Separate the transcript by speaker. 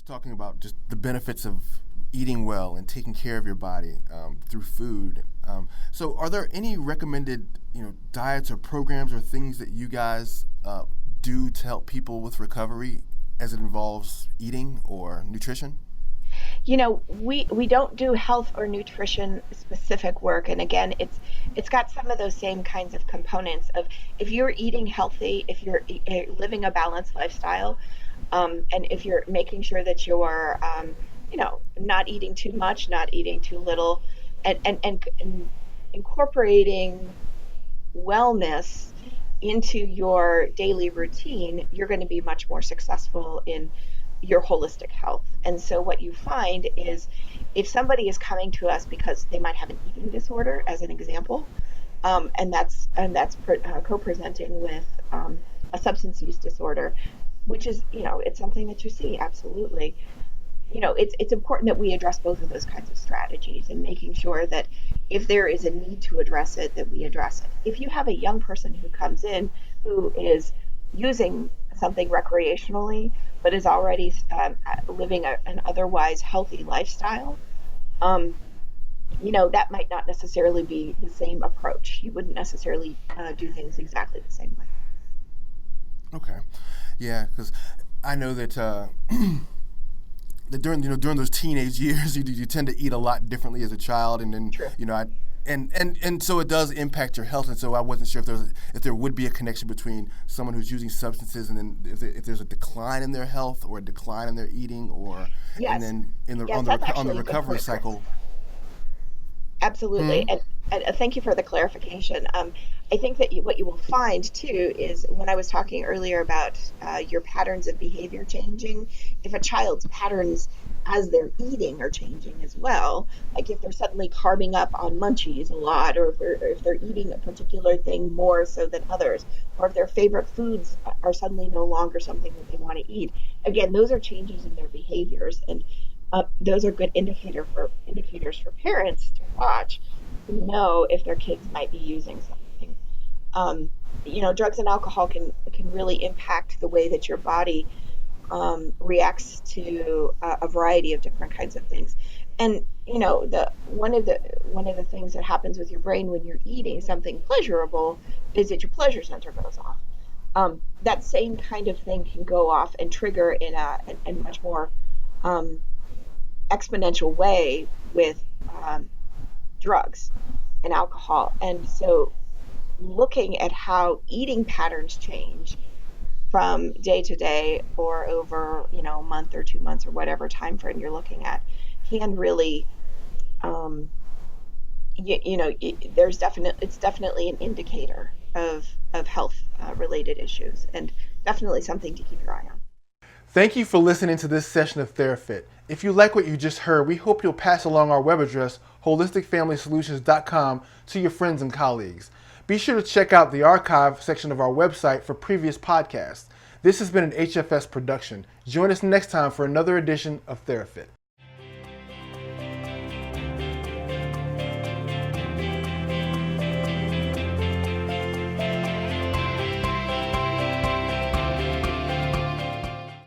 Speaker 1: talking about just the benefits of eating well and taking care of your body through food. So, are there any recommended, diets or programs or things that you guys do to help people with recovery as it involves eating or nutrition?
Speaker 2: We don't do health or nutrition specific work, and again, it's got some of those same kinds of components of if you're eating healthy, if you're living a balanced lifestyle, and if you're making sure that you're not eating too much, not eating too little, and incorporating wellness into your daily routine, you're going to be much more successful in your holistic health. And so what you find is if somebody is coming to us because they might have an eating disorder, as an example, and that's co-presenting with a substance use disorder, which is it's something that you see absolutely. It's important that we address both of those kinds of strategies and making sure that if there is a need to address it, that we address it. If you have a young person who comes in who is using something recreationally, but is already living an otherwise healthy lifestyle, um, that might not necessarily be the same approach. You wouldn't necessarily do things exactly the same way.
Speaker 1: Okay, yeah, because I know that that during those teenage years, you tend to eat a lot differently as a child, and then
Speaker 2: True.
Speaker 1: and so it does impact your health. And so I wasn't sure if there would be a connection between someone who's using substances and then if there's a decline in their health or a decline in their eating, or and
Speaker 2: Yes.
Speaker 1: then
Speaker 2: Yes, that's
Speaker 1: on the
Speaker 2: actually a good
Speaker 1: recovery
Speaker 2: point, Chris.
Speaker 1: cycle.
Speaker 2: Absolutely.
Speaker 1: Hmm.
Speaker 2: And thank you for the clarification. I think that what you will find too is when I was talking earlier about your patterns of behavior changing, if a child's patterns as they're eating are changing as well, like if they're suddenly carving up on munchies a lot, or if they're eating a particular thing more so than others, or if their favorite foods are suddenly no longer something that they want to eat. Again, those are changes in their behaviors, and those are good indicators for parents to watch to know if their kids might be using something. Um, Drugs and alcohol can really impact the way that your body reacts to a variety of different kinds of things. And the one of the things that happens with your brain when you're eating something pleasurable is that your pleasure center goes off. That same kind of thing can go off and trigger in much more um, exponential way with drugs and alcohol. And so, looking at how eating patterns change from day to day or over, a month or 2 months or whatever time frame you're looking at can really, um, it's definitely an indicator of health related issues, and definitely something to keep your eye on.
Speaker 1: Thank you for listening to this session of TheraFit. If you like what you just heard, we hope you'll pass along our web address, holisticfamilysolutions.com, to your friends and colleagues. Be sure to check out the archive section of our website for previous podcasts. This has been an HFS production. Join us next time for another edition of TheraFit.